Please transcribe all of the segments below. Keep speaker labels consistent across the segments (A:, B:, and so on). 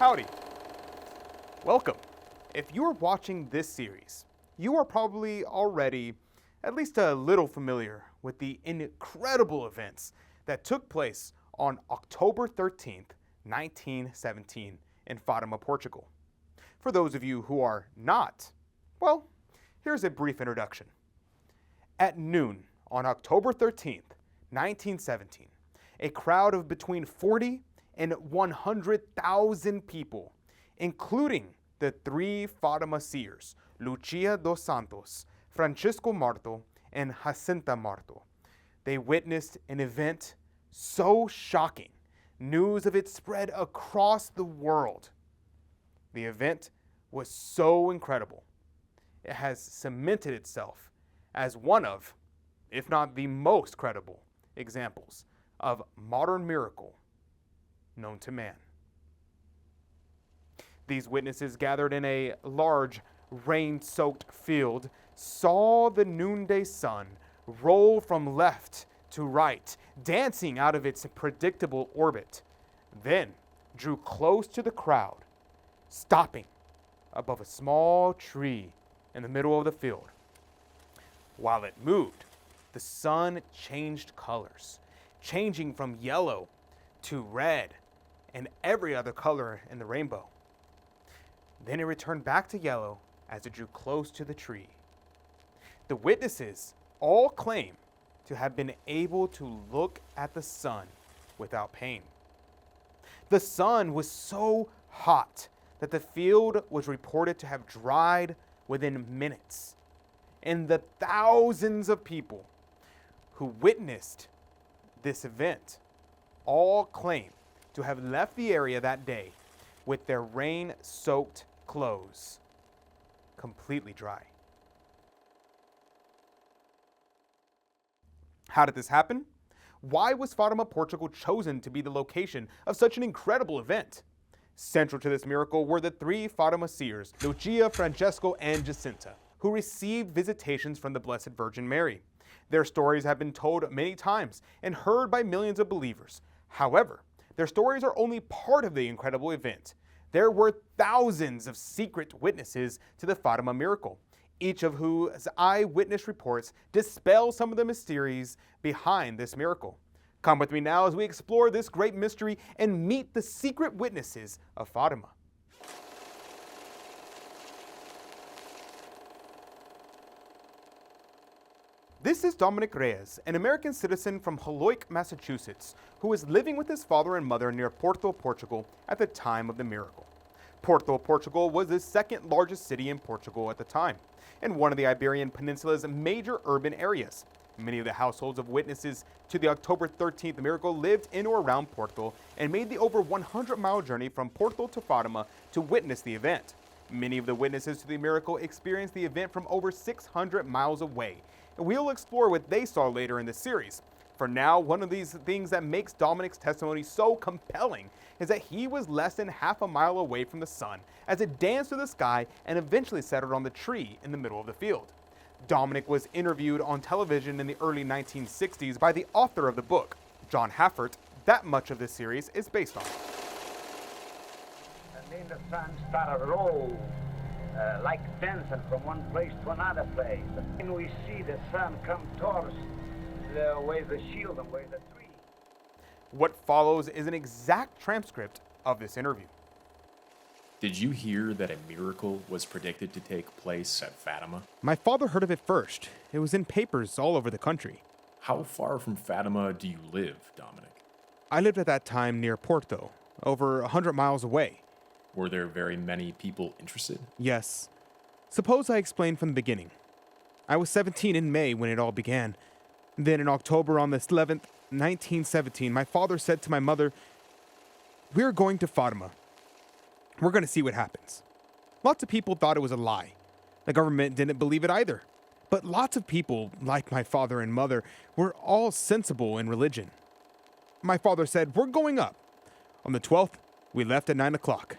A: Howdy. Welcome. If you are watching this series, you are probably already at least a little familiar with the incredible events that took place on October 13th, 1917 in Fatima, Portugal. For those of you who are not, well, here's a brief introduction. At noon on October 13th, 1917, a crowd of between 40 and 100,000 people, including the three Fatima Seers, Lucia dos Santos, Francisco Marto, and Jacinta Marto. They witnessed an event so shocking, news of it spread across the world. The event was so incredible, it has cemented itself as one of, if not the most credible, examples of modern miracle known to man. These witnesses gathered in a large, rain-soaked field saw the noonday sun roll from left to right, dancing out of its predictable orbit, then drew close to the crowd, stopping above a small tree in the middle of the field. While it moved, the sun changed colors, changing from yellow to red and every other color in the rainbow. Then it returned back to yellow as it drew close to the tree. The witnesses all claim to have been able to look at the sun without pain. The sun was so hot that the field was reported to have dried within minutes. And the thousands of people who witnessed this event all claim to have left the area that day with their rain-soaked clothes completely dry. How did this happen? Why was Fatima, Portugal chosen to be the location of such an incredible event? Central to this miracle were the three Fatima Seers, Lucia, Francesco, and Jacinta, who received visitations from the Blessed Virgin Mary. Their stories have been told many times and heard by millions of believers. However, their stories are only part of the incredible event. There were thousands of secret witnesses to the Fatima miracle, each of whose eyewitness reports dispel some of the mysteries behind this miracle. Come with me now as we explore this great mystery and meet the secret witnesses of Fatima. This is Dominic, an American citizen from Holyoke, Massachusetts, who was living with his father and mother near Porto, Portugal at the time of the miracle. Porto, Portugal was the second largest city in Portugal at the time, and one of the Iberian Peninsula's major urban areas. Many of the households of witnesses to the October 13th miracle lived in or around Porto and made the over 100-mile journey from Porto to Fatima to witness the event. Many of the witnesses to the miracle experienced the event from over 600 miles away, and we'll explore what they saw later in the series. For now, one of these things that makes Dominic's testimony so compelling is that he was less than half a mile away from the sun as it danced through the sky and eventually settled on the tree in the middle of the field. Dominic was interviewed on television in the early 1960s by the author of the book, John Haffert, that much of this series is based on.
B: And then the sun started roll like dancing from one place to another place. And we see the sun come towards where the shield and where the tree.
A: What follows is an exact transcript of this interview.
C: Did you hear that a miracle was predicted to take place at Fatima?
A: My father heard of it first. It was in papers all over the country.
C: How far from Fatima do you live, Dominic?
A: I lived at that time near Porto, over 100 miles away.
C: Were there very many people interested?
A: Yes. Suppose I explain from the beginning. I was 17 in May when it all began. Then in October on the 11th, 1917, my father said to my mother, "We're going to Fatima. We're going to see what happens." Lots of people thought it was a lie. The government didn't believe it either. But lots of people, like my father and mother, were all sensible in religion. My father said, "We're going up." On the 12th, we left at 9 o'clock.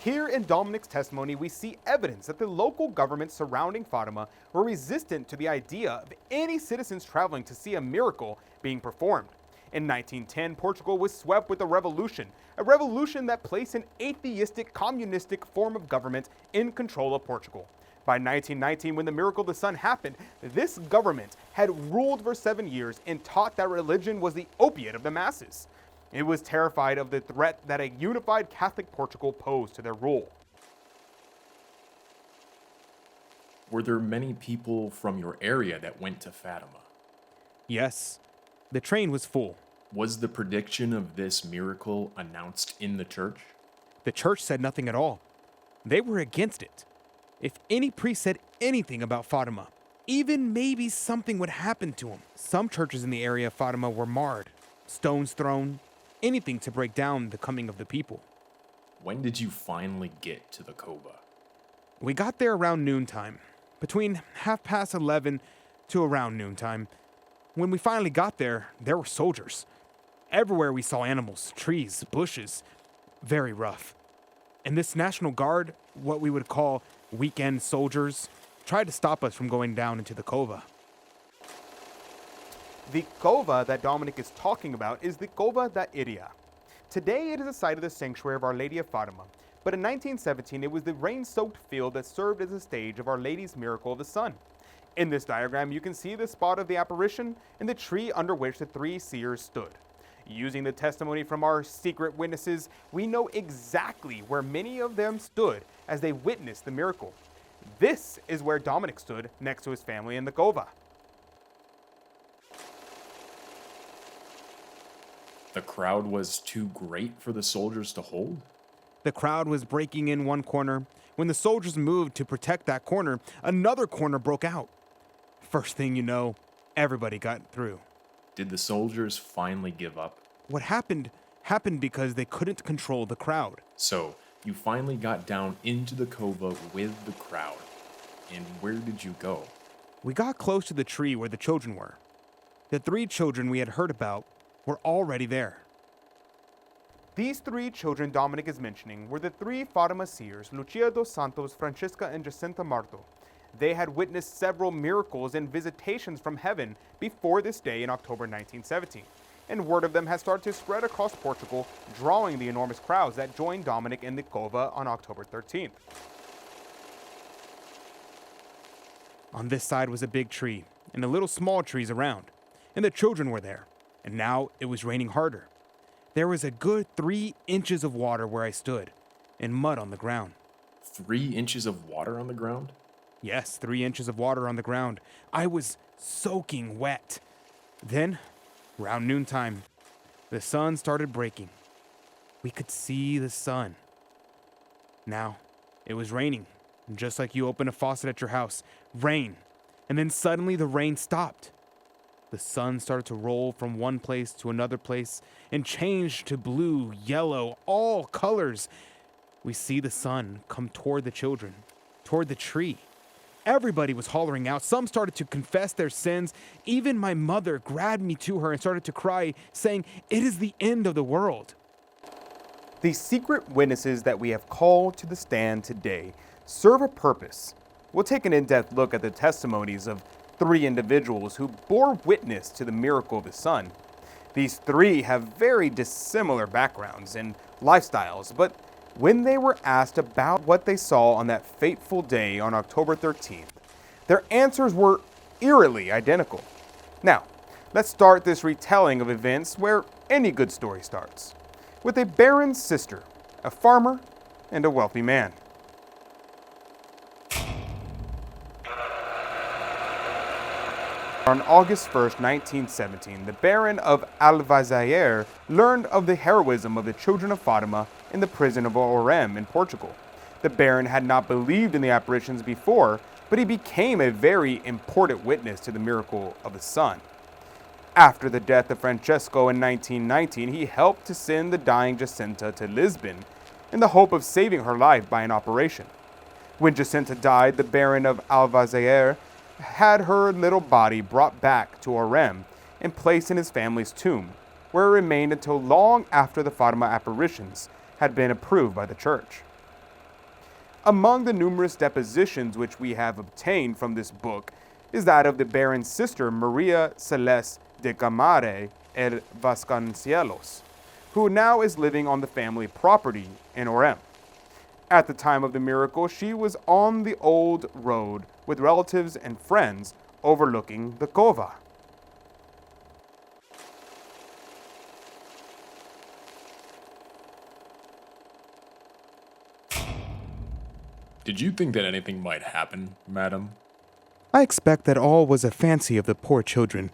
A: Here in Dominic's testimony, we see evidence that the local governments surrounding Fatima were resistant to the idea of any citizens traveling to see a miracle being performed. In 1910, Portugal was swept with a revolution that placed an atheistic, communistic form of government in control of Portugal. By 1919, when the miracle of the sun happened, this government had ruled for 7 years and taught that religion was the opiate of the masses. It was terrified of the threat that a unified Catholic Portugal posed to their rule.
C: Were there many people from your area that went to Fatima?
A: Yes, the train was full.
C: Was the prediction of this miracle announced in the church?
A: The church said nothing at all. They were against it. If any priest said anything about Fatima, even maybe something would happen to him. Some churches in the area of Fatima were marred, stones thrown, anything to break down the coming of the people.
C: When did you finally get to the Cova?
A: We got there around noontime, between 11:30 to around noontime. When we finally got there were soldiers. Everywhere we saw animals, trees, bushes. Very rough. And this National Guard, what we would call weekend soldiers, tried to stop us from going down into the Cova. The Cova that Dominic is talking about is the Cova da Iria. Today it is a site of the sanctuary of Our Lady of Fatima, but in 1917 it was the rain-soaked field that served as a stage of Our Lady's Miracle of the Sun. In this diagram you can see the spot of the apparition and the tree under which the three seers stood. Using the testimony from our secret witnesses, we know exactly where many of them stood as they witnessed the miracle. This is where Dominic stood next to his family in the Cova.
C: The crowd was too great for the soldiers to hold?
A: The crowd was breaking in one corner. When the soldiers moved to protect that corner, another corner broke out. First thing you know, everybody got through.
C: Did the soldiers finally give up?
A: What happened because they couldn't control the crowd.
C: So, you finally got down into the Cova with the crowd. And where did you go?
A: We got close to the tree where the children were. The three children we had heard about were already there. These three children Dominic is mentioning were the three Fatima Seers, Lucia dos Santos, Francisca, and Jacinta Marto. They had witnessed several miracles and visitations from heaven before this day in October 1917, and word of them had started to spread across Portugal, drawing the enormous crowds that joined Dominic in the Cova on October 13th. On this side was a big tree, and the little small trees around, and the children were there, and now it was raining harder. There was a good 3 inches of water where I stood, and mud on the ground.
C: 3 inches of water on the ground?
A: Yes, 3 inches of water on the ground. I was soaking wet. Then, around noontime, the sun started breaking. We could see the sun. Now, it was raining, just like you open a faucet at your house. Rain. And then suddenly the rain stopped. The sun started to roll from one place to another place and changed to blue, yellow, all colors. We see the sun come toward the children, toward the tree. Everybody was hollering out. Some started to confess their sins. Even my mother grabbed me to her and started to cry, saying, "It is the end of the world." The secret witnesses that we have called to the stand today serve a purpose. We'll take an in-depth look at the testimonies of 3 individuals who bore witness to the miracle of the sun. These 3 have very dissimilar backgrounds and lifestyles, but when they were asked about what they saw on that fateful day on October 13th, their answers were eerily identical. Now, let's start this retelling of events where any good story starts, with a baron's sister, a farmer, and a wealthy man. On August 1st, 1917, the Baron of Alvazaire learned of the heroism of the children of Fatima in the prison of Orem in Portugal. The Baron had not believed in the apparitions before, but he became a very important witness to the miracle of the sun. After the death of Francesco in 1919, he helped to send the dying Jacinta to Lisbon in the hope of saving her life by an operation. When Jacinta died, the Baron of Alvazaire had her little body brought back to Orem and placed in his family's tomb, where it remained until long after the Fatima apparitions had been approved by the church. Among the numerous depositions which we have obtained from this book is that of the Baron's sister Maria Celeste de Camare, El Vasconcelos, who now is living on the family property in Orem. At the time of the miracle, she was on the old road with relatives and friends overlooking the Cova.
C: Did you think that anything might happen, madam?
D: I expect that all was a fancy of the poor children,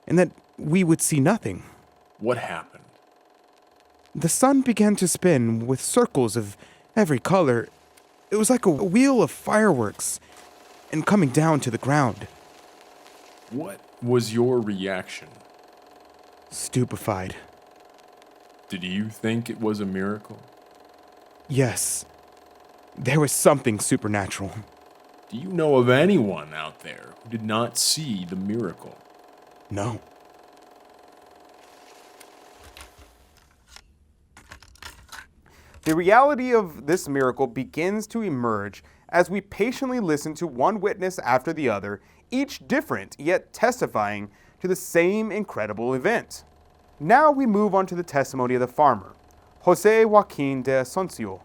D: and that we would see nothing.
C: What happened?
D: The sun began to spin with circles of every color. It was like a wheel of fireworks, and coming down to the ground.
C: What was your reaction?
D: Stupefied.
C: Did you think it was a miracle?
D: Yes. There was something supernatural.
C: Do you know of anyone out there who did not see the miracle?
D: No.
A: The reality of this miracle begins to emerge as we patiently listen to one witness after the other, each different yet testifying to the same incredible event. Now we move on to the testimony of the farmer. José Joaquín de Assunção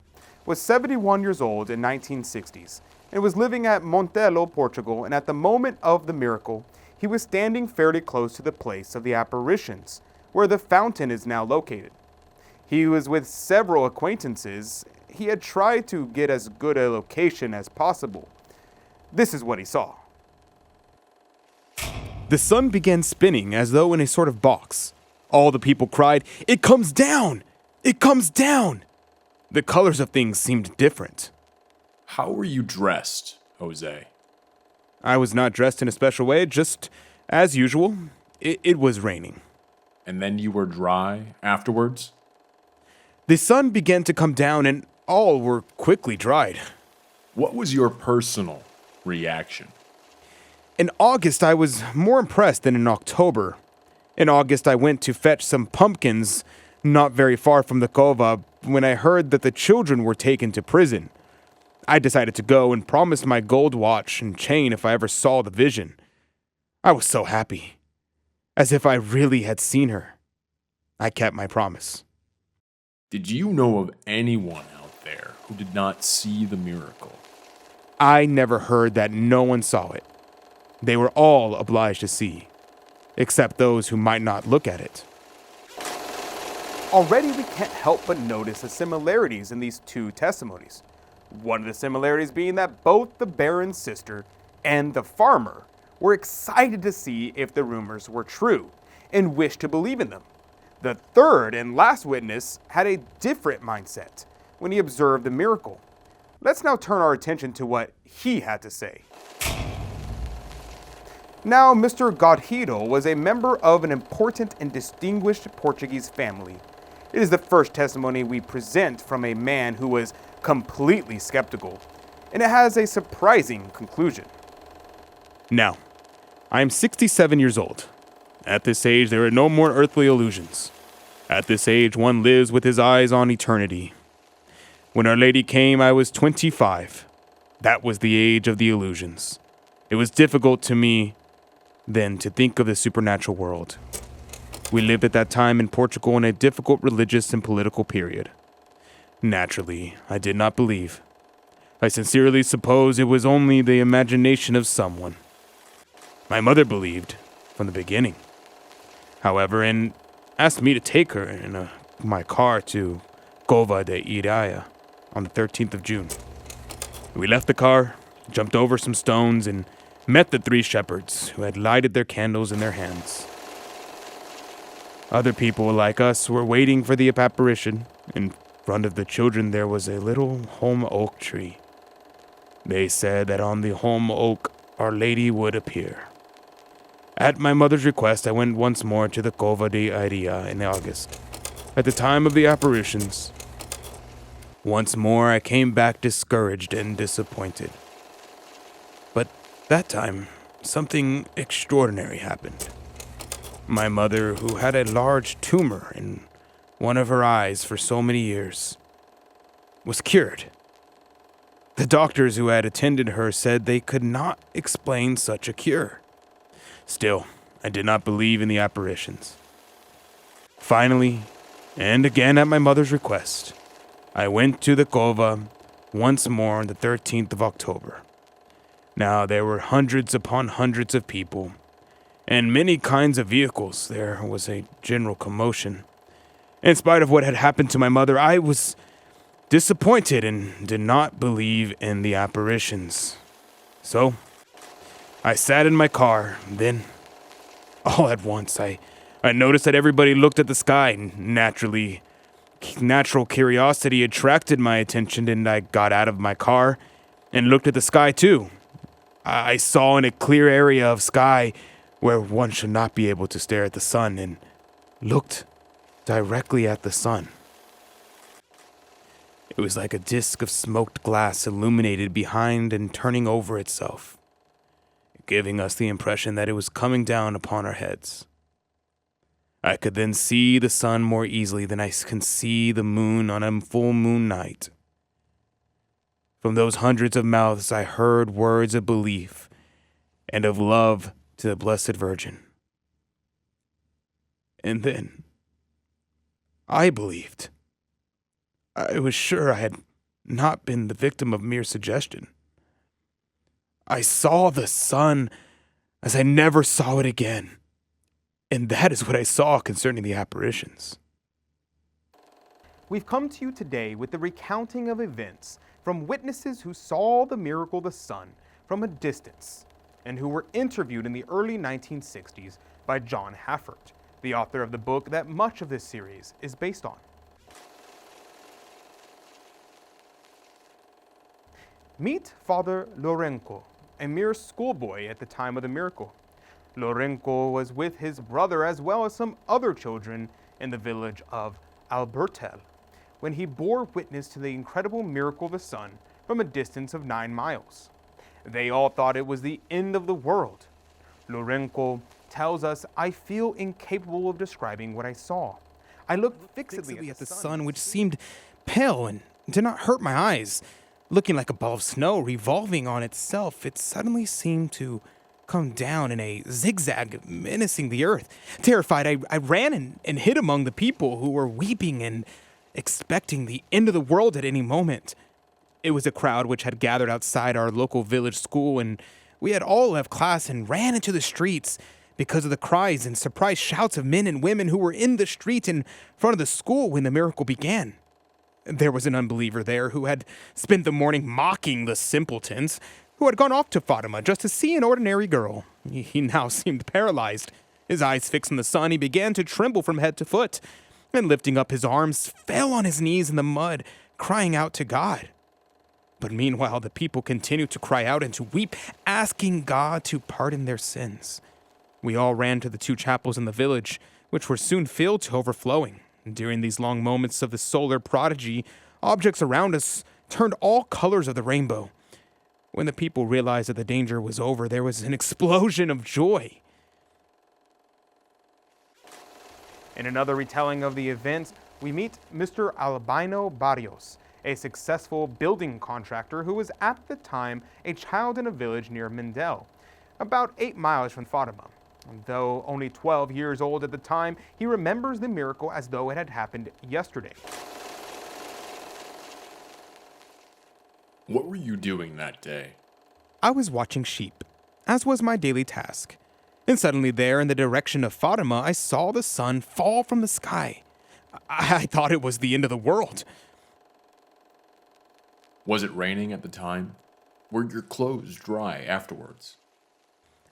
A: was 71 years old in 1960s and was living at Montelo, Portugal, and at the moment of the miracle, he was standing fairly close to the place of the apparitions, where the fountain is now located. He was with several acquaintances. He had tried to get as good a location as possible. This is what he saw.
D: The sun began spinning as though in a sort of box. All the people cried, "It comes down! It comes down!" The colors of things seemed different.
C: How were you dressed, Jose?
D: I was not dressed in a special way, just as usual. It was raining.
C: And then you were dry afterwards?
D: The sun began to come down and all were quickly dried.
C: What was your personal reaction?
D: In August, I was more impressed than in October. In August, I went to fetch some pumpkins not very far from the Cova when I heard that the children were taken to prison. I decided to go and promised my gold watch and chain if I ever saw the vision. I was so happy, as if I really had seen her. I kept my promise.
C: Did you know of anyone out there who did not see the miracle?
D: I never heard that no one saw it. They were all obliged to see, except those who might not look at it.
A: Already we can't help but notice the similarities in these two testimonies. One of the similarities being that both the Baron's sister and the farmer were excited to see if the rumors were true and wished to believe in them. The third and last witness had a different mindset when he observed the miracle. Let's now turn our attention to what he had to say. Now, Mr. Godhido was a member of an important and distinguished Portuguese family. It is the first testimony we present from a man who was completely skeptical, and it has a surprising conclusion.
D: Now, I am 67 years old. At this age, there are no more earthly illusions. At this age, one lives with his eyes on eternity. When Our Lady came, I was 25. That was the age of the illusions. It was difficult to me then to think of the supernatural world. We lived at that time in Portugal in a difficult religious and political period. Naturally, I did not believe. I sincerely suppose it was only the imagination of someone. My mother believed from the beginning, however, and asked me to take her in my car to Cova de Iraia on the 13th of June. We left the car, jumped over some stones, and met the 3 shepherds who had lighted their candles in their hands. Other people like us were waiting for the apparition. In front of the children there was a little holm oak tree. They said that on the holm oak Our Lady would appear. At my mother's request, I went once more to the Cova de Iria in August, at the time of the apparitions. Once more I came back discouraged and disappointed. But that time, something extraordinary happened. My mother, who had a large tumor in one of her eyes for so many years, was cured. The doctors who had attended her said they could not explain such a cure. Still, I did not believe in the apparitions. Finally, and again at my mother's request, I went to the Cova once more on the 13th of October. Now there were hundreds upon hundreds of people, and many kinds of vehicles. There was a general commotion. In spite of what had happened to my mother, I was disappointed and did not believe in the apparitions. So, I sat in my car, and then, all at once, I noticed that everybody looked at the sky. Natural curiosity attracted my attention, and I got out of my car and looked at the sky too. I saw in a clear area of sky where one should not be able to stare at the sun, and looked directly at the sun. It was like a disk of smoked glass illuminated behind and turning over itself, giving us the impression that it was coming down upon our heads. I could then see the sun more easily than I can see the moon on a full moon night. From those hundreds of mouths I heard words of belief and of love to the Blessed Virgin. And then I believed. I was sure I had not been the victim of mere suggestion. I saw the sun as I never saw it again. And that is what I saw concerning the apparitions.
A: We've come to you today with the recounting of events from witnesses who saw the miracle of the sun from a distance and who were interviewed in the early 1960s by John Haffert, the author of the book that much of this series is based on. Meet Father Lorenco, a mere schoolboy at the time of the miracle. Lorenco was with his brother as well as some other children in the village of Albertel when he bore witness to the incredible miracle of the sun from a distance of 9 miles. They all thought it was the end of the world. Lorenco tells us, "I feel incapable of describing what I saw. I looked fixedly at the sun,
D: which seemed pale and did not hurt my eyes. Looking like a ball of snow revolving on itself, it suddenly seemed to come down in a zigzag, menacing the earth. Terrified, I ran and hid among the people who were weeping and expecting the end of the world at any moment. It was a crowd which had gathered outside our local village school, and we had all left class and ran into the streets because of the cries and surprised shouts of men and women who were in the street in front of the school when the miracle began. There was an unbeliever there who had spent the morning mocking the simpletons who had gone off to Fatima just to see an ordinary girl. He now seemed paralyzed. His eyes fixed on the sun, he began to tremble from head to foot, and lifting up his arms, fell on his knees in the mud, crying out to God. But meanwhile, the people continued to cry out and to weep, asking God to pardon their sins. We all ran to the 2 chapels in the village, which were soon filled to overflowing. During these long moments of the solar prodigy, objects around us turned all colors of the rainbow. When the people realized that the danger was over, there was an explosion of joy.
A: In another retelling of the events, we meet Mr. Albino Barrios, a successful building contractor who was at the time a child in a village near Mendes, about 8 miles from Fatima. Though only 12 years old at the time, he remembers the miracle as though it had happened yesterday.
C: What were you doing that day?
D: I was watching sheep, as was my daily task. And suddenly there, in the direction of Fatima, I saw the sun fall from the sky. I thought it was the end of the world.
C: Was it raining at the time? Were your clothes dry afterwards?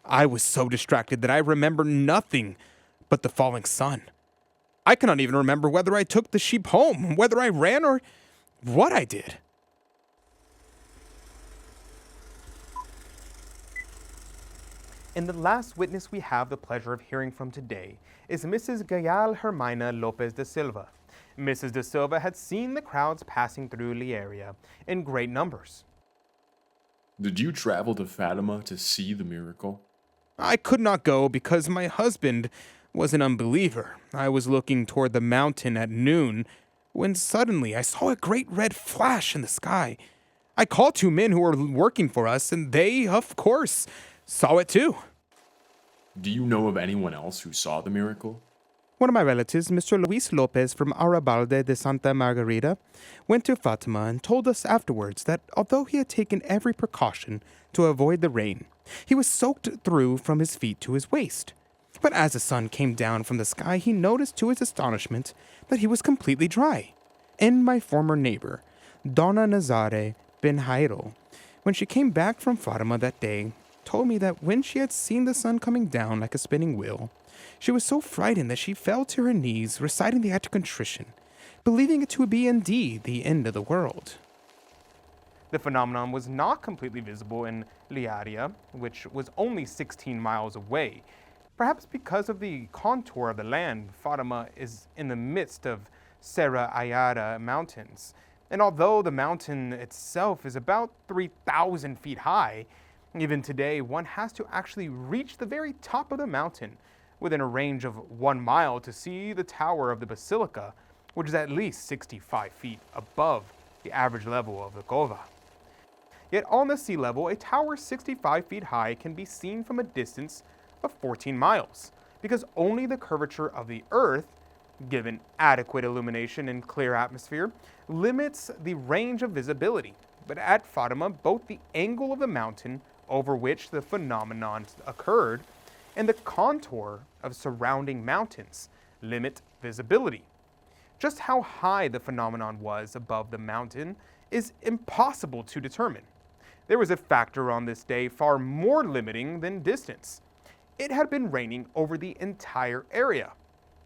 D: I was so distracted that I remember nothing but the falling sun. I cannot even remember whether I took the sheep home, whether I ran, or what I did.
A: And the last witness we have the pleasure of hearing from today is Mrs. Gael Hermina Lopez de Silva. Mrs. de Silva had seen the crowds passing through the area in great numbers.
C: Did you travel to Fatima to see the miracle?
D: I could not go because my husband was an unbeliever. I was looking toward the mountain at noon when suddenly I saw a great red flash in the sky. I called 2 men who were working for us, and they, of course, saw it too.
C: Do you know of anyone else who saw the miracle?
D: One of my relatives, Mr. Luis Lopez from Arrabalde de Santa Margarita, went to Fatima and told us afterwards that although he had taken every precaution to avoid the rain, he was soaked through from his feet to his waist. But as the sun came down from the sky, he noticed to his astonishment that he was completely dry. And my former neighbor, Donna Nazare Ben Jairo, when she came back from Fatima that day, told me that when she had seen the sun coming down like a spinning wheel, she was so frightened that she fell to her knees, reciting the act of contrition, believing it to be indeed the end of the world.
A: The phenomenon was not completely visible in Liaria, which was only 16 miles away. Perhaps because of the contour of the land, Fatima is in the midst of Serra Ayada mountains. And although the mountain itself is about 3,000 feet high, even today one has to actually reach the very top of the mountain within a range of 1 mile to see the tower of the basilica, which is at least 65 feet above the average level of the Cova. Yet on the sea level, a tower 65 feet high can be seen from a distance of 14 miles, because only the curvature of the Earth, given adequate illumination and clear atmosphere, limits the range of visibility. But at Fatima, both the angle of the mountain over which the phenomenon occurred and the contour of surrounding mountains limit visibility. Just how high the phenomenon was above the mountain is impossible to determine. There was a factor on this day far more limiting than distance. It had been raining over the entire area.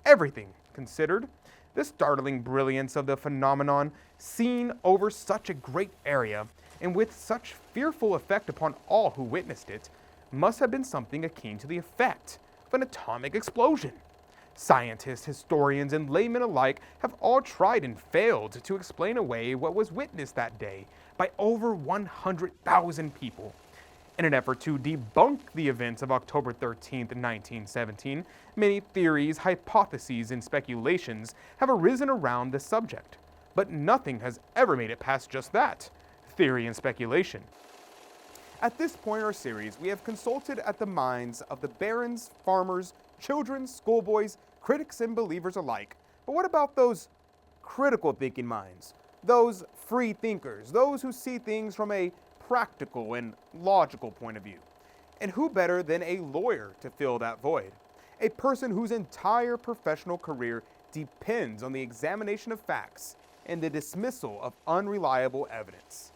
A: Everything considered, the startling brilliance of the phenomenon seen over such a great area and with such fearful effect upon all who witnessed it must have been something akin to the effect of an atomic explosion. Scientists, historians, and laymen alike have all tried and failed to explain away what was witnessed that day by over 100,000 people. In an effort to debunk the events of October 13, 1917, many theories, hypotheses, and speculations have arisen around the subject. But nothing has ever made it past just that, theory and speculation. At this point in our series, we have consulted at the minds of the barons, farmers, children, schoolboys, critics, and believers alike. But what about those critical thinking minds? Those free thinkers, those who see things from a practical and logical point of view. And who better than a lawyer to fill that void? A person whose entire professional career depends on the examination of facts and the dismissal of unreliable evidence.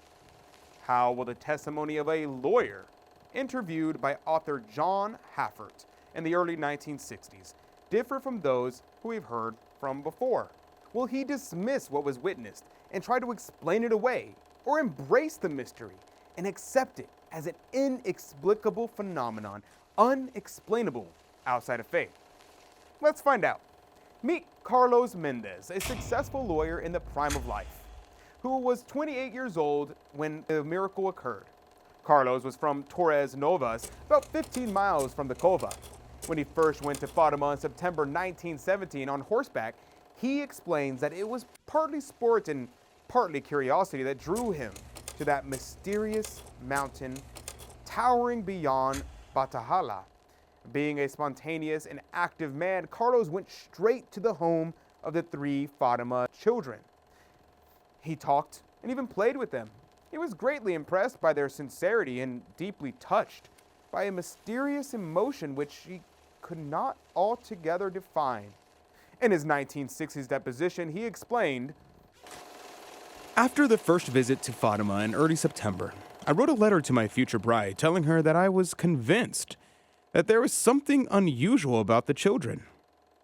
A: How will the testimony of a lawyer, interviewed by author John Haffert in the early 1960s, differ from those who we've heard from before? Will he dismiss what was witnessed and try to explain it away, or embrace the mystery and accept it as an inexplicable phenomenon, unexplainable outside of faith? Let's find out. Meet Carlos Mendes, a successful lawyer in the prime of life, who was 28 years old when the miracle occurred. Carlos was from Torres Novas, about 15 miles from the Cova. When he first went to Fatima in September 1917 on horseback, he explains that it was partly sport and partly curiosity that drew him to that mysterious mountain towering beyond Batahala. Being a spontaneous and active man, Carlos went straight to the home of the 3 Fatima children. He talked and even played with them. He was greatly impressed by their sincerity and deeply touched by a mysterious emotion which he could not altogether define. In his 1960s deposition, he explained,
D: After the first visit to Fatima in early September, I wrote a letter to my future bride telling her that I was convinced that there was something unusual about the children,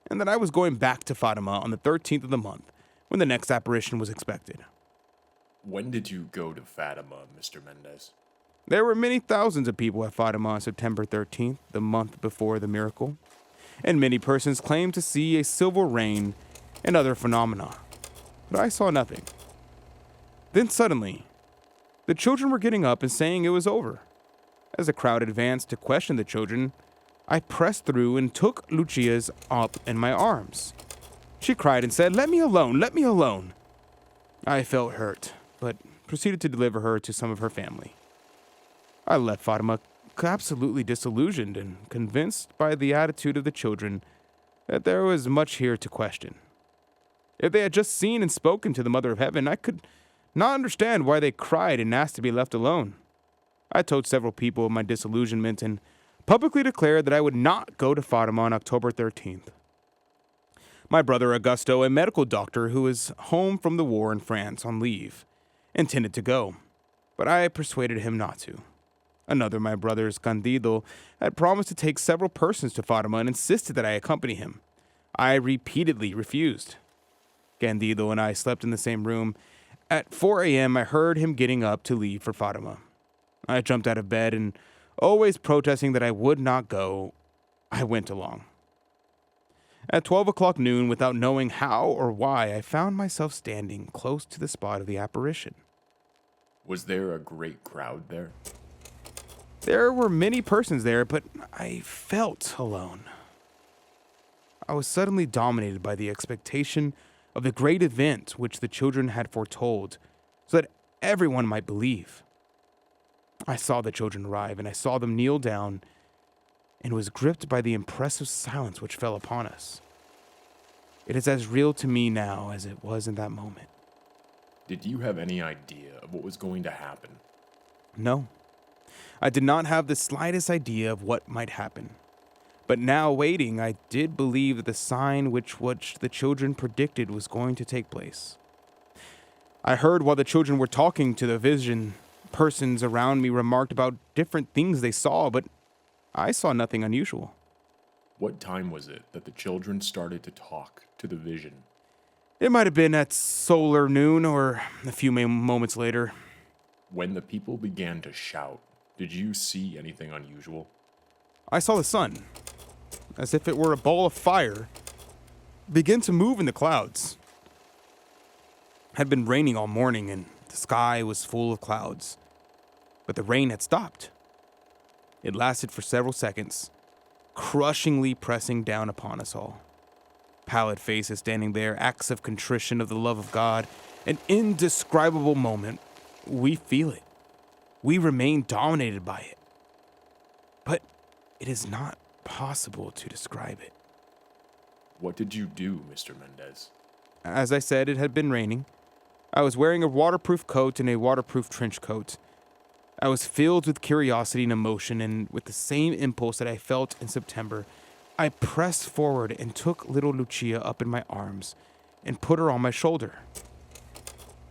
D: and that I was going back to Fatima on the 13th of the month when the next apparition was expected.
C: When did you go to Fatima, Mr. Mendes?
D: There were many thousands of people at Fatima on September 13th, the month before the miracle, and many persons claimed to see a silver rain and other phenomena, but I saw nothing. Then suddenly, the children were getting up and saying it was over. As the crowd advanced to question the children, I pressed through and took Lucia's up in my arms. She cried and said, "Let me alone, let me alone." I felt hurt, but proceeded to deliver her to some of her family. I left Fatima absolutely disillusioned and convinced by the attitude of the children that there was much here to question. If they had just seen and spoken to the Mother of Heaven, I could not understand why they cried and asked to be left alone. I told several people of my disillusionment and publicly declared that I would not go to Fatima on October 13th. My brother Augusto, a medical doctor who was home from the war in France on leave, intended to go, but I persuaded him not to. Another of my brothers, Candido, had promised to take several persons to Fatima and insisted that I accompany him. I repeatedly refused. Candido and I slept in the same room. At 4 a.m., I heard him getting up to leave for Fatima. I jumped out of bed and, always protesting that I would not go, I went along. At 12 o'clock noon, without knowing how or why, I found myself standing close to the spot of the apparition.
C: Was there a great crowd there?
D: There were many persons there, but I felt alone. I was suddenly dominated by the expectation of the great event which the children had foretold, so that everyone might believe. I saw the children arrive, and I saw them kneel down, and was gripped by the impressive silence which fell upon us. It is as real to me now as it was in that moment.
C: Did you have any idea of what was going to happen?
D: No, I did not have the slightest idea of what might happen. But now waiting, I did believe that the sign which the children predicted was going to take place. I heard while the children were talking to the vision, persons around me remarked about different things they saw, but I saw nothing unusual.
C: What time was it that the children started to talk to the vision?
D: It might have been at solar noon or a few moments later.
C: When the people began to shout, did you see anything unusual?
D: I saw the sun, as if it were a ball of fire, begin to move in the clouds. It had been raining all morning and the sky was full of clouds, but the rain had stopped. It lasted for several seconds, crushingly pressing down upon us all. Pallid faces standing there, acts of contrition of the love of God, an indescribable moment. We feel it. We remain dominated by it. But it is not possible to describe it.
C: What did you do, Mr. Mendes?
D: As I said, it had been raining. I was wearing a waterproof coat and a waterproof trench coat. I was filled with curiosity and emotion, and with the same impulse that I felt in September, I pressed forward and took little Lucia up in my arms and put her on my shoulder.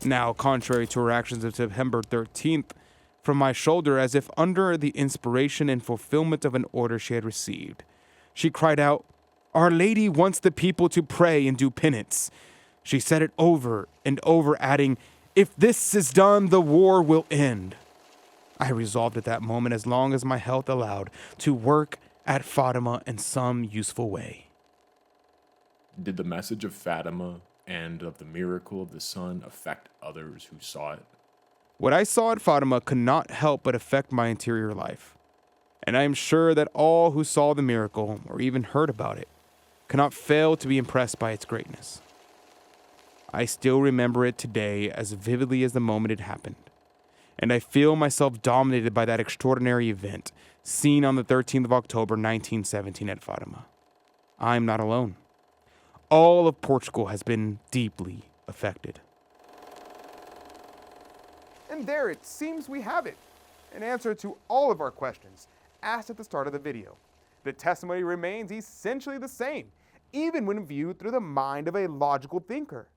D: Now, contrary to her actions of September 13th, from my shoulder, as if under the inspiration and fulfillment of an order she had received, she cried out, "Our Lady wants the people to pray and do penance." She said it over and over, adding, "If this is done, the war will end." I resolved at that moment, as long as my health allowed, to work at Fatima in some useful way.
C: Did the message of Fatima and of the miracle of the sun affect others who saw it?
D: What I saw at Fatima could not help but affect my interior life, and I am sure that all who saw the miracle, or even heard about it, cannot fail to be impressed by its greatness. I still remember it today as vividly as the moment it happened, and I feel myself dominated by that extraordinary event seen on the 13th of October 1917 at Fatima. I am not alone. All of Portugal has been deeply affected.
A: And there it seems we have it, an answer to all of our questions asked at the start of the video. The testimony remains essentially the same, even when viewed through the mind of a logical thinker,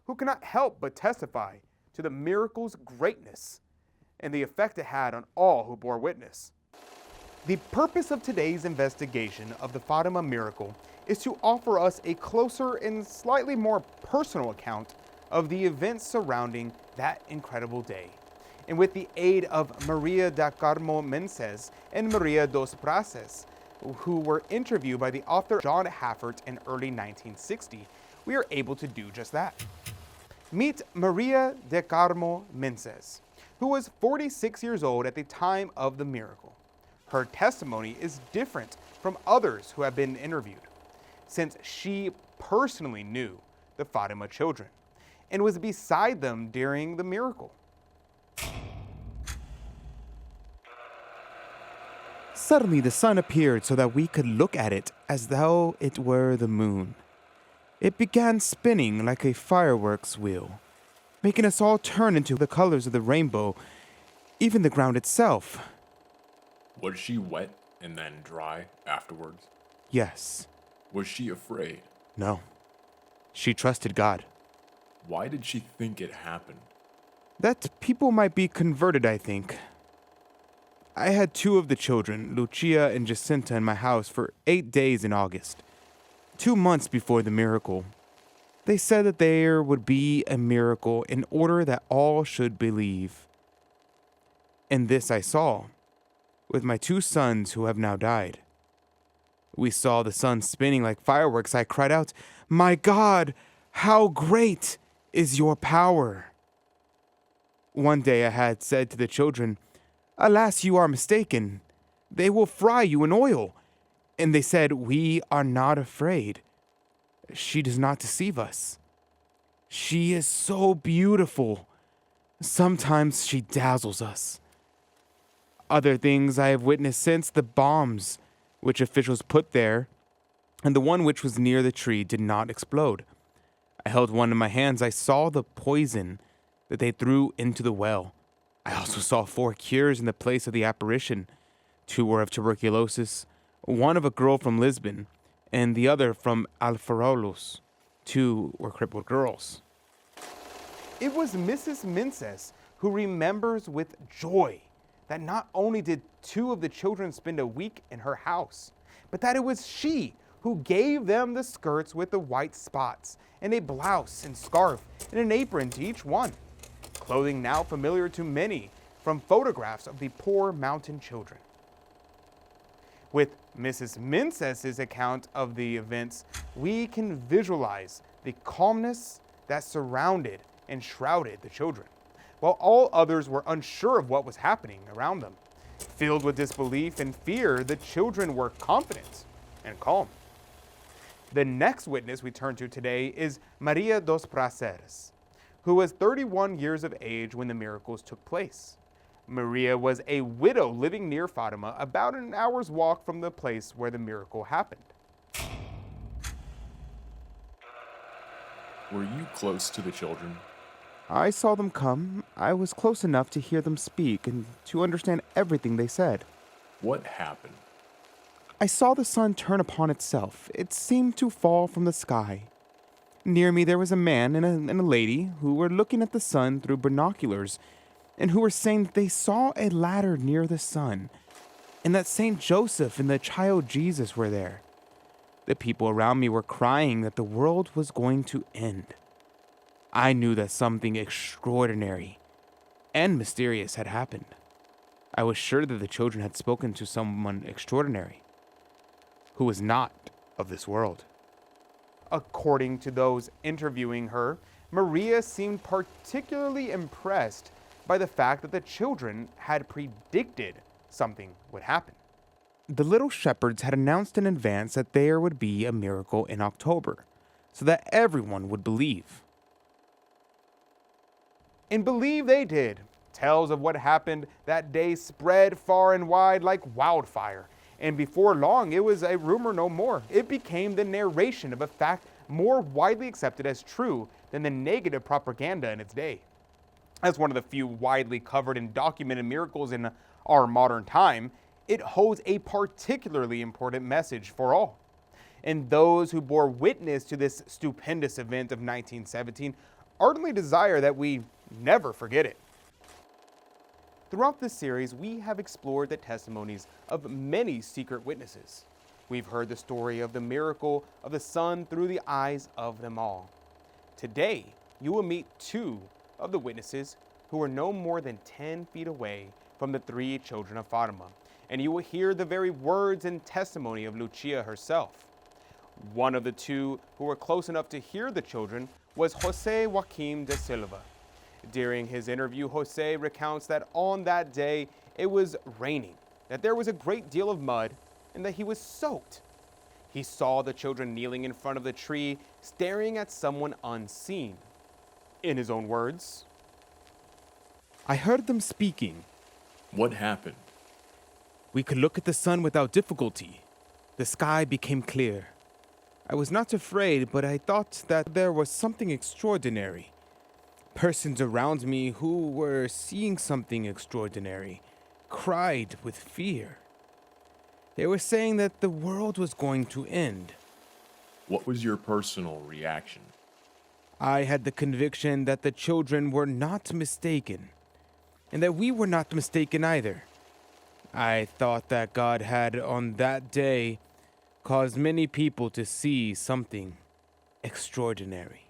A: who cannot help but testify to the miracle's greatness and the effect it had on all who bore witness. The purpose of today's investigation of the Fatima miracle is to offer us a closer and slightly more personal account of the events surrounding that incredible day. And with the aid of Maria da Carmo Mendes and Maria dos Prazeres, who were interviewed by the author John Haffert in early 1960, we are able to do just that. Meet Maria da Carmo Mendes, who was 46 years old at the time of the miracle. Her testimony is different from others who have been interviewed, since she personally knew the Fatima children and was beside them during the miracle.
D: Suddenly the sun appeared so that we could look at it as though it were the moon. It began spinning like a fireworks wheel, making us all turn into the colors of the rainbow, even the ground itself.
C: Was she wet and then dry afterwards?
D: Yes.
C: Was she afraid?
D: No. She trusted God.
C: Why did she think it happened?
D: That people might be converted, I think. I had 2 of the children, Lucia and Jacinta, in my house for 8 days in August, 2 months before the miracle. They said that there would be a miracle in order that all should believe. And this I saw, with my 2 sons who have now died. We saw the sun spinning like fireworks. I cried out, "My God, how great is your power!" One day I had said to the children, "Alas, you are mistaken. They will fry you in oil." And they said, "We are not afraid. She does not deceive us. She is so beautiful. Sometimes she dazzles us." Other things I have witnessed since: the bombs which officials put there, and the one which was near the tree did not explode. I held one in my hands. I saw the poison that they threw into the well. I also saw 4 cures in the place of the apparition. 2 were of tuberculosis, one of a girl from Lisbon, and the other from Alfarolos. 2 were crippled girls.
A: It was Mrs. Mendes who remembers with joy that not only did 2 of the children spend a week in her house, but that it was she who gave them the skirts with the white spots, and a blouse and scarf and an apron to each one. Clothing now familiar to many from photographs of the poor mountain children. With Mrs. Mendes' account of the events, we can visualize the calmness that surrounded and shrouded the children, while all others were unsure of what was happening around them. Filled with disbelief and fear, the children were confident and calm. The next witness we turn to today is Maria dos Prazeres, who was 31 years of age when the miracles took place. Maria was a widow living near Fatima, about an hour's walk from the place where the miracle happened.
C: Were you close to the children?
D: I saw them come. I was close enough to hear them speak and to understand everything they said.
C: What happened?
D: I saw the sun turn upon itself. It seemed to fall from the sky. Near me there was a man and a lady who were looking at the sun through binoculars and who were saying that they saw a ladder near the sun and that Saint Joseph and the child Jesus were there. The people around me were crying that the world was going to end. I knew that something extraordinary and mysterious had happened. I was sure that the children had spoken to someone extraordinary who was not of this world.
A: According to those interviewing her, Maria seemed particularly impressed by the fact that the children had predicted something would happen.
D: The little shepherds had announced in advance that there would be a miracle in October, so that everyone would believe.
A: And believe they did. Tales of what happened that day spread far and wide like wildfire. And before long, it was a rumor no more. It became the narration of a fact more widely accepted as true than the negative propaganda in its day. As one of the few widely covered and documented miracles in our modern time, it holds a particularly important message for all. And those who bore witness to this stupendous event of 1917 ardently desire that we never forget it. Throughout this series, we have explored the testimonies of many secret witnesses. We've heard the story of the miracle of the sun through the eyes of them all. Today, you will meet 2 of the witnesses who are no more than 10 feet away from the 3 children of Fatima, and you will hear the very words and testimony of Lucia herself. One of the 2 who were close enough to hear the children was Jose Joaquim de Silva. During his interview, Jose recounts that on that day it was raining, that there was a great deal of mud, and that he was soaked. He saw the children kneeling in front of the tree, staring at someone unseen. In his own words,
D: I heard them speaking.
C: What happened?
D: We could look at the sun without difficulty. The sky became clear. I was not afraid, but I thought that there was something extraordinary. Persons around me who were seeing something extraordinary cried with fear. They were saying that the world was going to end.
C: What was your personal reaction?
D: I had the conviction that the children were not mistaken, and that we were not mistaken either. I thought that God had, on that day, caused many people to see something extraordinary.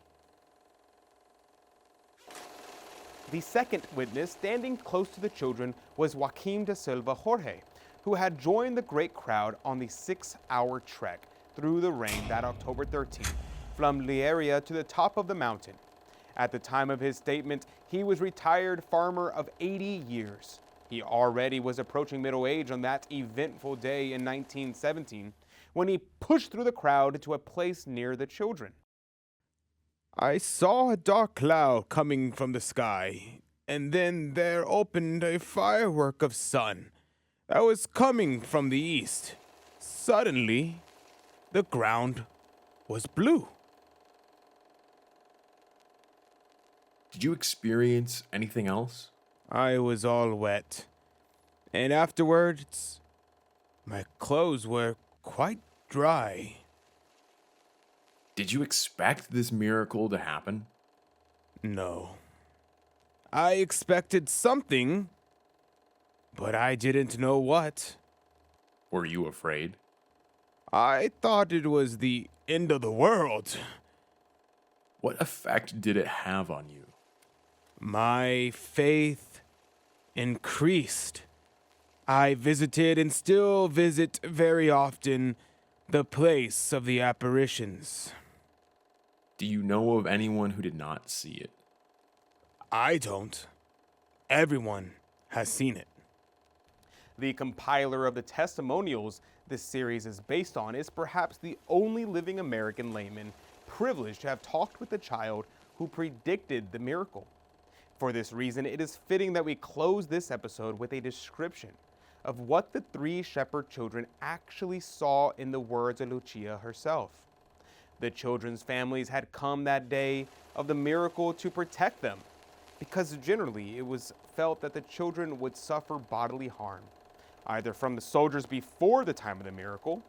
A: The second witness standing close to the children was Joaquim da Silva Jorge, who had joined the great crowd on the 6-hour trek through the rain that October 13th, from Lieria to the top of the mountain. At the time of his statement, he was retired farmer of 80 years. He already was approaching middle age on that eventful day in 1917, when he pushed through the crowd to a place near the children.
D: I saw a dark cloud coming from the sky, and then there opened a firework of sun that was coming from the east. Suddenly, the ground was blue.
C: Did you experience anything else?
D: I was all wet, and afterwards, my clothes were quite dry.
C: Did you expect this miracle to happen?
D: No. I expected something, but I didn't know what.
C: Were you afraid?
D: I thought it was the end of the world.
C: What effect did it have on you?
D: My faith increased. I visited and still visit very often the place of the apparitions.
C: Do you know of anyone who did not see it?
D: I don't. Everyone has seen it.
A: The compiler of the testimonials this series is based on is perhaps the only living American layman privileged to have talked with the child who predicted the miracle. For this reason, it is fitting that we close this episode with a description of what the 3 shepherd children actually saw in the words of Lucia herself. The children's families had come that day of the miracle to protect them, because generally it was felt that the children would suffer bodily harm, either from the soldiers before the time of the miracle,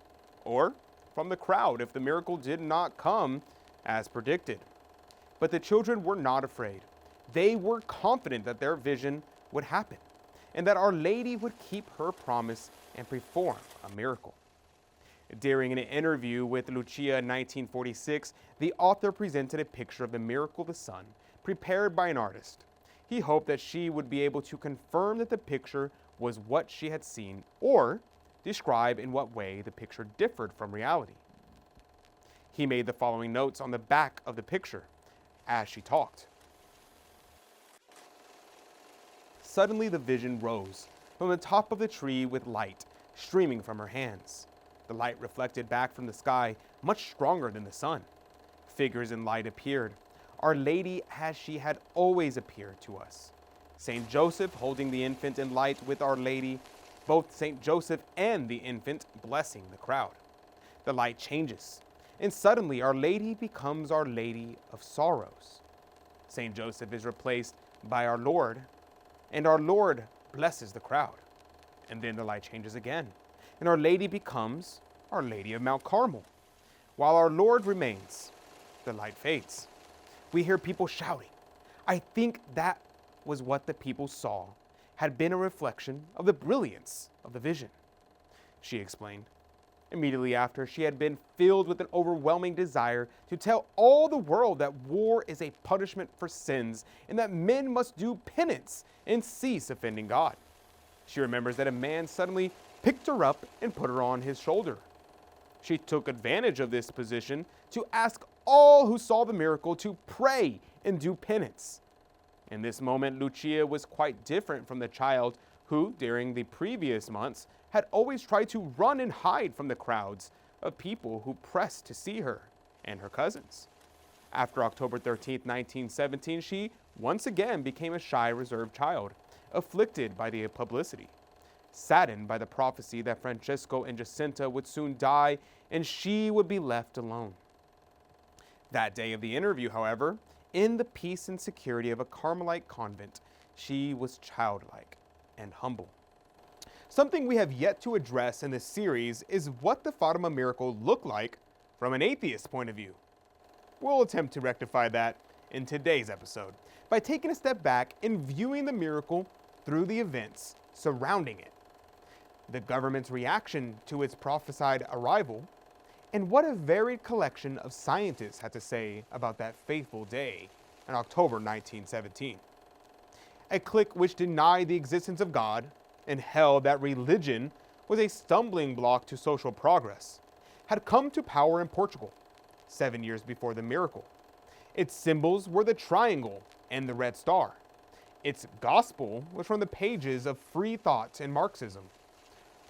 A: or from the crowd if the miracle did not come as predicted. But the children were not afraid. They were confident that their vision would happen, and that Our Lady would keep her promise and perform a miracle. During an interview with Lucia in 1946, the author presented a picture of the miracle of the sun, prepared by an artist. He hoped that she would be able to confirm that the picture was what she had seen, or describe in what way the picture differed from reality. He made the following notes on the back of the picture as she talked. Suddenly the vision rose from the top of the tree with light streaming from her hands. The light reflected back from the sky, much stronger than the sun. Figures in light appeared. Our Lady as she had always appeared to us. Saint Joseph holding the infant in light with Our Lady, both Saint Joseph and the infant blessing the crowd. The light changes, and suddenly Our Lady becomes Our Lady of Sorrows. Saint Joseph is replaced by our Lord, and our Lord blesses the crowd. And then the light changes again, and Our Lady becomes Our Lady of Mount Carmel. While our Lord remains, the light fades. We hear people shouting. I think that was what the people saw, had been a reflection of the brilliance of the vision, she explained. Immediately after, she had been filled with an overwhelming desire to tell all the world that war is a punishment for sins and that men must do penance and cease offending God. She remembers that a man suddenly picked her up and put her on his shoulder. She took advantage of this position to ask all who saw the miracle to pray and do penance. In this moment, Lucia was quite different from the child who, during the previous months, had always tried to run and hide from the crowds of people who pressed to see her and her cousins. After October 13, 1917, she once again became a shy, reserved child, afflicted by the publicity. saddened by the prophecy that Francesco and Jacinta would soon die and she would be left alone. That day of the interview, however, in the peace and security of a Carmelite convent, she was childlike and humble. Something we have yet to address in this series is what the Fatima miracle looked like from an atheist point of view. We'll attempt to rectify that in today's episode by taking a step back and viewing the miracle through the events surrounding it, the government's reaction to its prophesied arrival, and what a varied collection of scientists had to say about that fateful day in October 1917. A clique which denied the existence of God and held that religion was a stumbling block to social progress, had come to power in Portugal 7 years before the miracle. Its symbols were the triangle and the red star. Its gospel was from the pages of free thought and Marxism.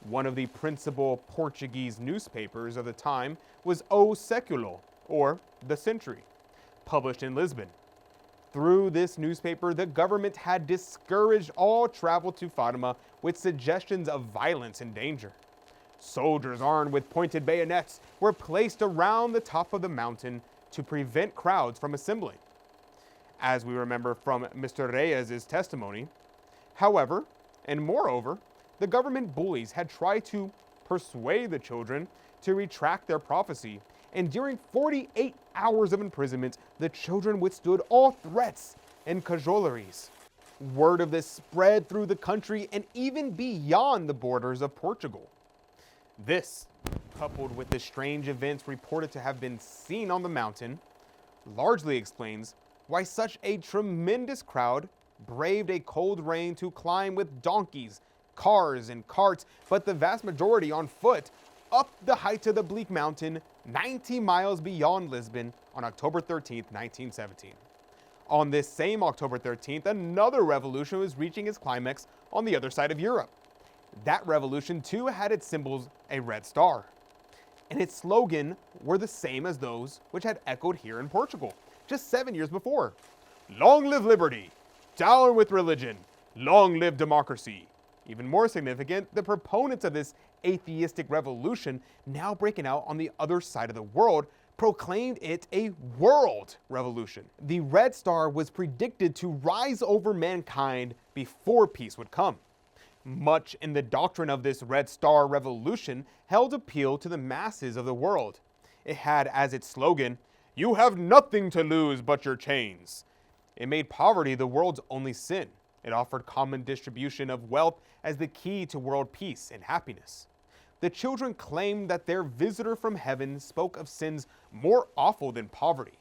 A: One of the principal Portuguese newspapers of the time was O Século, or The Century, published in Lisbon. Through this newspaper, the government had discouraged all travel to Fatima with suggestions of violence and danger. Soldiers armed with pointed bayonets were placed around the top of the mountain to prevent crowds from assembling, as we remember from Mr. Reyes' testimony. However, and moreover, the government bullies had tried to persuade the children to retract their prophecy, and during 48 hours of imprisonment, the children withstood all threats and cajoleries. Word of this spread through the country and even beyond the borders of Portugal. This, coupled with the strange events reported to have been seen on the mountain, largely explains why such a tremendous crowd braved a cold rain to climb with donkeys, cars, and carts, but the vast majority on foot, up the heights of the bleak mountain 90 miles beyond Lisbon on October 13th, 1917. On this same October 13th, another revolution was reaching its climax on the other side of Europe. That revolution too had its symbols a red star, and its slogan were the same as those which had echoed here in Portugal just 7 years before. Long live liberty! Down with religion! Long live democracy! Even more significant, the proponents of this atheistic revolution, now breaking out on the other side of the world, proclaimed it a world revolution. The Red Star was predicted to rise over mankind before peace would come. Much in the doctrine of this Red Star revolution held appeal to the masses of the world. It had as its slogan, "You have nothing to lose but your chains." It made poverty the world's only sin. It offered common distribution of wealth as the key to world peace and happiness. The children claimed that their visitor from heaven spoke of sins more awful than poverty.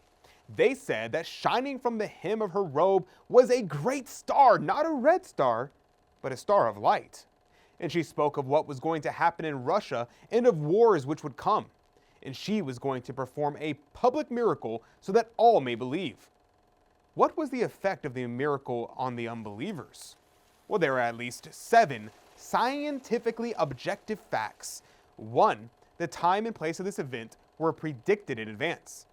A: They said that shining from the hem of her robe was a great star, not a red star, but a star of light. And she spoke of what was going to happen in Russia and of wars which would come. And she was going to perform a public miracle so that all may believe. What was the effect of the miracle on the unbelievers? Well, there are at least 7 scientifically objective facts. 1, the time and place of this event were predicted in advance.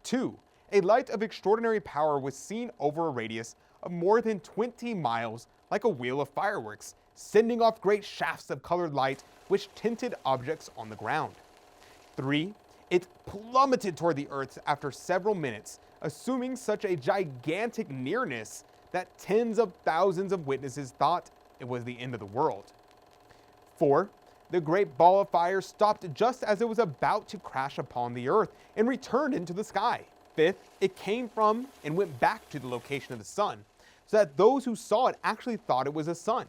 A: 2, a light of extraordinary power was seen over a radius of more than 20 miles like a wheel of fireworks, sending off great shafts of colored light which tinted objects on the ground. 3, it plummeted toward the earth after several minutes, assuming such a gigantic nearness that tens of thousands of witnesses thought it was the end of the world. 4, the great ball of fire stopped just as it was about to crash upon the earth and returned into the sky. 5th, it came from and went back to the location of the sun, so that those who saw it actually thought it was a sun.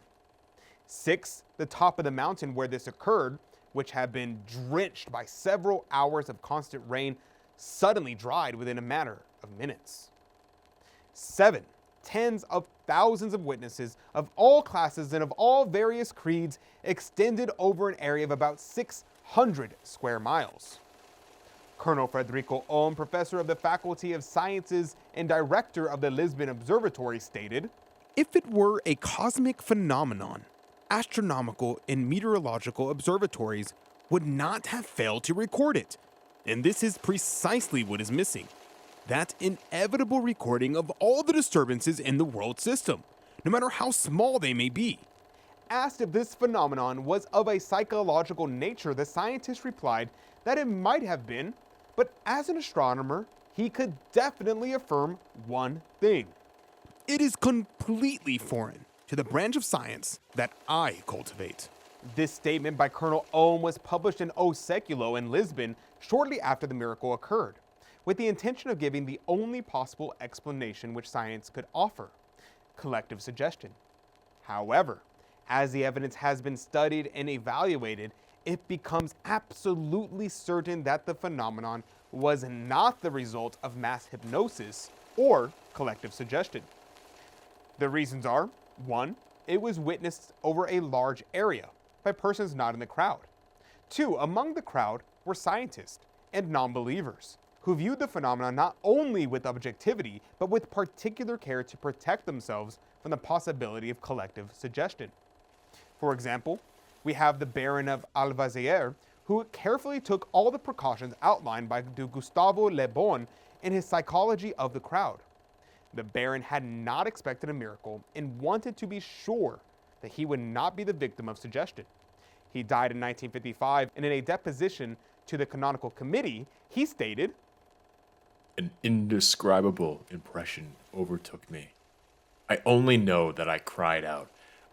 A: 6, the top of the mountain where this occurred, which had been drenched by several hours of constant rain, suddenly dried within a matter of minutes. 7, tens of thousands of witnesses of all classes and of all various creeds extended over an area of about 600 square miles. Colonel Frederico Ohm, professor of the Faculty of Sciences and director of the Lisbon Observatory, stated,
D: If it were a cosmic phenomenon, astronomical and meteorological observatories would not have failed to record it. And this is precisely what is missing. That inevitable recording of all the disturbances in the world system, no matter how small they may be.
A: asked if this phenomenon was of a psychological nature, the scientist replied that it might have been, but as an astronomer, he could definitely affirm one thing.
D: It is completely foreign to the branch of science that I cultivate.
A: This statement by Colonel Ohm was published in O Século in Lisbon shortly after the miracle occurred, with the intention of giving the only possible explanation which science could offer: collective suggestion. However, as the evidence has been studied and evaluated, it becomes absolutely certain that the phenomenon was not the result of mass hypnosis or collective suggestion. The reasons are: 1, it was witnessed over a large area by persons not in the crowd. 2, among the crowd were scientists and non-believers who viewed the phenomenon not only with objectivity, but with particular care to protect themselves from the possibility of collective suggestion. For example, we have the Baron of Alvazier, who carefully took all the precautions outlined by Gustavo Le Bon in his Psychology of the Crowd. The Baron had not expected a miracle and wanted to be sure that he would not be the victim of suggestion. He died in 1955, and in a deposition to the Canonical Committee, he stated,
C: "An indescribable impression overtook me. I only know that I cried out,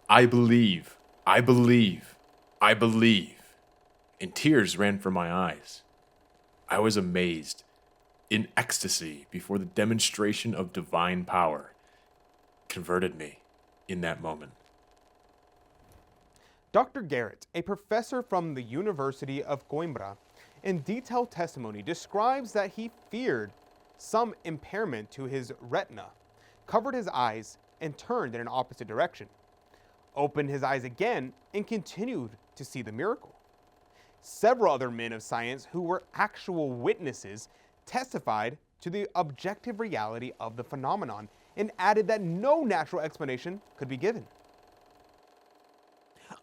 C: 'I believe, I believe, I believe,' and tears ran from my eyes. I was amazed, in ecstasy before the demonstration of divine power converted me in that moment."
A: Dr. Garrett, a professor from the University of Coimbra, in detailed testimony describes that he feared some impairment to his retina, covered his eyes, and turned in an opposite direction, opened his eyes again, and continued to see the miracle. Several other men of science who were actual witnesses testified to the objective reality of the phenomenon and added that no natural explanation could be given.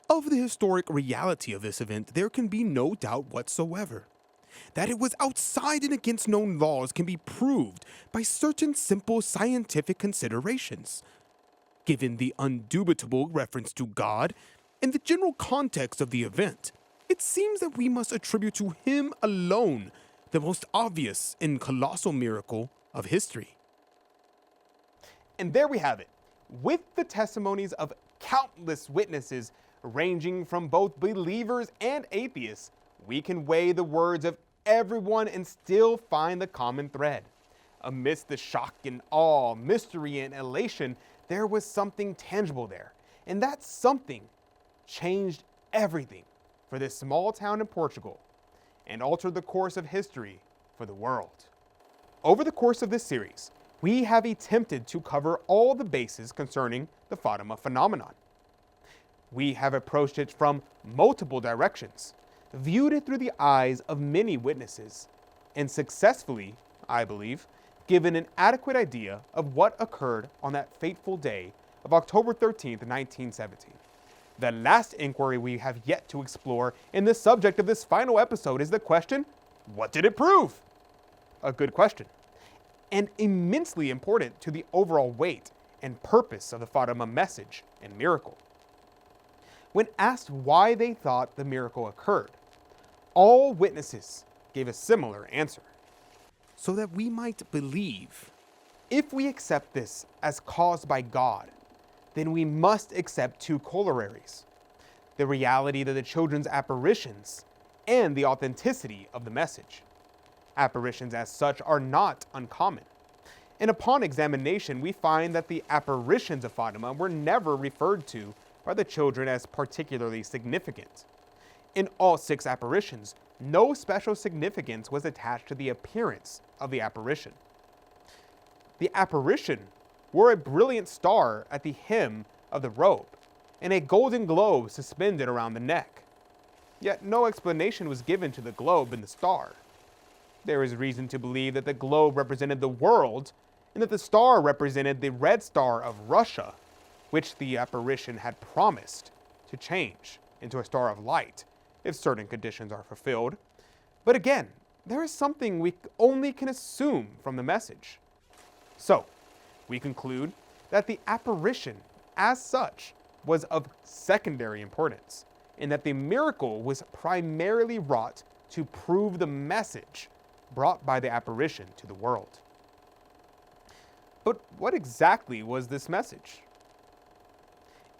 D: Of the historic reality of this event, there can be no doubt whatsoever. That it was outside and against known laws can be proved by certain simple scientific considerations. Given the undubitable reference to God and the general context of the event, it seems that we must attribute to him alone the most obvious and colossal miracle of history.
A: And there we have it. With the testimonies of countless witnesses ranging from both believers and atheists, we can weigh the words of everyone and still find the common thread. Amidst the shock and awe, mystery and elation, there was something tangible there. And that something changed everything for this small town in Portugal and altered the course of history for the world. Over the course of this series, we have attempted to cover all the bases concerning the Fatima phenomenon. We have approached it from multiple directions, viewed it through the eyes of many witnesses, and successfully, I believe, given an adequate idea of what occurred on that fateful day of October 13th, 1917. The last inquiry we have yet to explore in the subject of this final episode is the question, what did it prove? A good question, and immensely important to the overall weight and purpose of the Fatima message and miracle. When asked why they thought the miracle occurred, all witnesses gave a similar answer.
D: So that we might believe.
A: If we accept this as caused by God, then we must accept two corollaries: the reality that the children's apparitions and the authenticity of the message. Apparitions as such are not uncommon. And upon examination, we find that the apparitions of Fatima were never referred to by the children as particularly significant. In all 6 apparitions, no special significance was attached to the appearance of the apparition. The apparition wore a brilliant star at the hem of the robe and a golden globe suspended around the neck. Yet no explanation was given to the globe and the star. There is reason to believe that the globe represented the world and that the star represented the red star of Russia, which the apparition had promised to change into a star of light if certain conditions are fulfilled. But again, there is something we only can assume from the message. So, we conclude that the apparition, as such, was of secondary importance, in that the miracle was primarily wrought to prove the message brought by the apparition to the world. But what exactly was this message?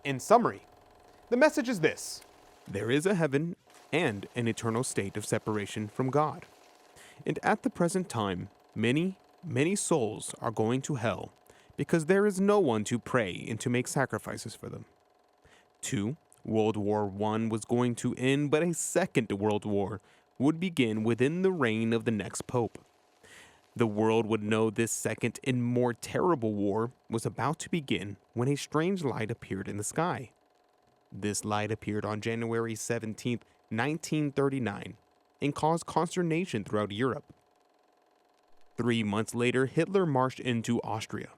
A: In summary, the message is this:
D: There is a heaven and an eternal state of separation from God. And at the present time, many, many souls are going to hell because there is no one to pray and to make sacrifices for them. 2. World War I was going to end, but a second world war would begin within the reign of the next pope. The world would know this second and more terrible war was about to begin when a strange light appeared in the sky. This light appeared on January 17, 1939, and caused consternation throughout Europe. 3 months later, Hitler marched into Austria.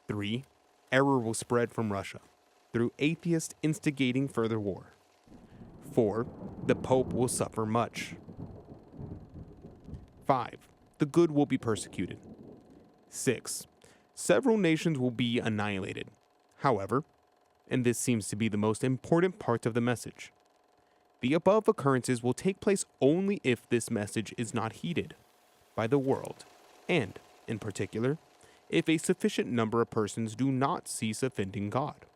D: 3. Error will spread from Russia through atheists instigating further war. 4. The Pope will suffer much. 5. The good will be persecuted. 6. Several nations will be annihilated. However, and this seems to be the most important part of the message, the above occurrences will take place only if this message is not heeded by the world, and, in particular, if a sufficient number of persons do not cease offending God.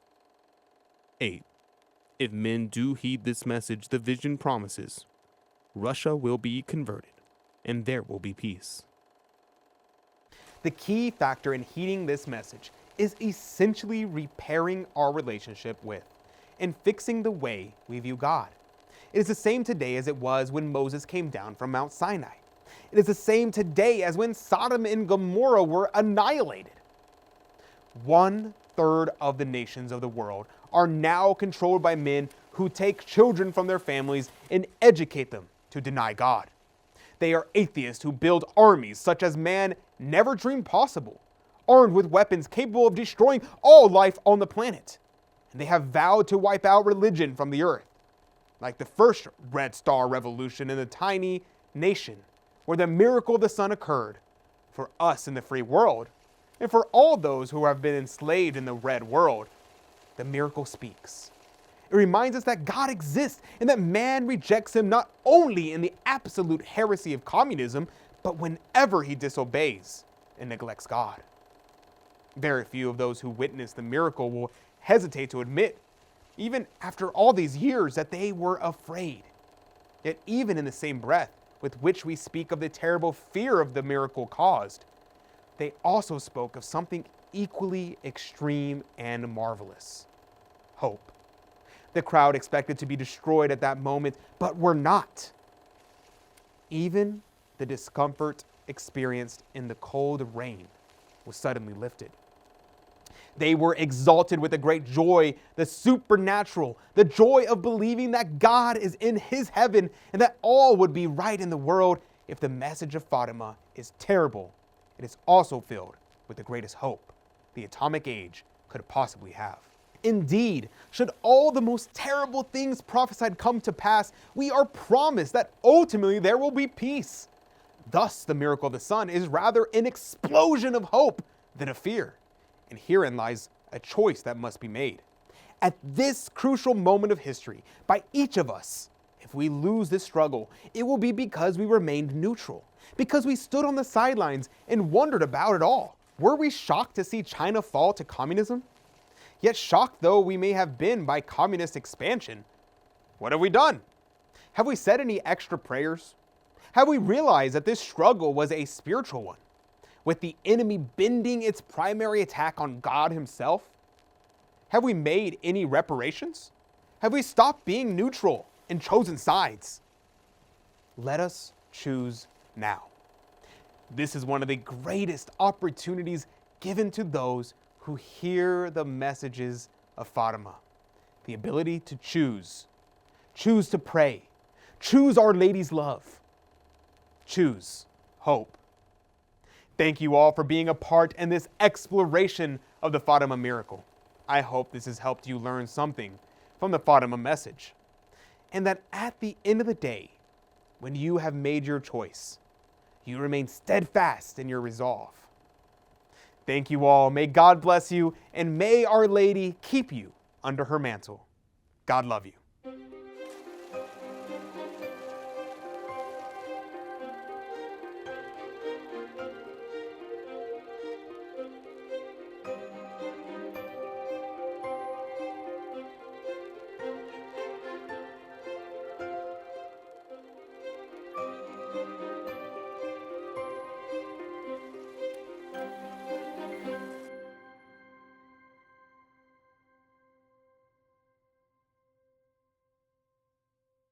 D: 8. If men do heed this message the vision promises, Russia will be converted, and there will be peace.
A: The key factor in heeding this message is essentially repairing our relationship with and fixing the way we view God. It is the same today as it was when Moses came down from Mount Sinai. It is the same today as when Sodom and Gomorrah were annihilated. 1/3 of the nations of the world are now controlled by men who take children from their families and educate them to deny God. They are atheists who build armies such as man never dreamed possible, armed with weapons capable of destroying all life on the planet. And they have vowed to wipe out religion from the earth, like the first Red Star Revolution in the tiny nation where the miracle of the sun occurred for us in the free world, and for all those who have been enslaved in the red world. The miracle speaks. It reminds us that God exists and that man rejects him not only in the absolute heresy of communism, but whenever he disobeys and neglects God. Very few of those who witness the miracle will hesitate to admit, even after all these years, that they were afraid. Yet even in the same breath with which we speak of the terrible fear of the miracle caused, they also spoke of something equally extreme and marvelous: hope. The crowd expected to be destroyed at that moment, but were not. Even the discomfort experienced in the cold rain was suddenly lifted. They were exalted with a great joy, the supernatural, the joy of believing that God is in his heaven and that all would be right in the world. If the message of Fatima is terrible, it is also filled with the greatest hope the atomic age could possibly have. Indeed, should all the most terrible things prophesied come to pass, we are promised that ultimately there will be peace. Thus, the miracle of the sun is rather an explosion of hope than of fear. And herein lies a choice that must be made. At this crucial moment of history, by each of us, if we lose this struggle, it will be because we remained neutral, because we stood on the sidelines and wondered about it all. Were we shocked to see China fall to communism? Yet shocked though we may have been by communist expansion, what have we done? Have we said any extra prayers? Have we realized that this struggle was a spiritual one, with the enemy bending its primary attack on God himself? Have we made any reparations? Have we stopped being neutral and chosen sides? Let us choose now. This is one of the greatest opportunities given to those who hear the messages of Fatima. The ability to choose. Choose to pray. Choose Our Lady's love. Choose hope. Thank you all for being a part in this exploration of the Fatima miracle. I hope this has helped you learn something from the Fatima message. And that at the end of the day, when you have made your choice, you remain steadfast in your resolve. Thank you all. May God bless you, and may Our Lady keep you under her mantle. God love you.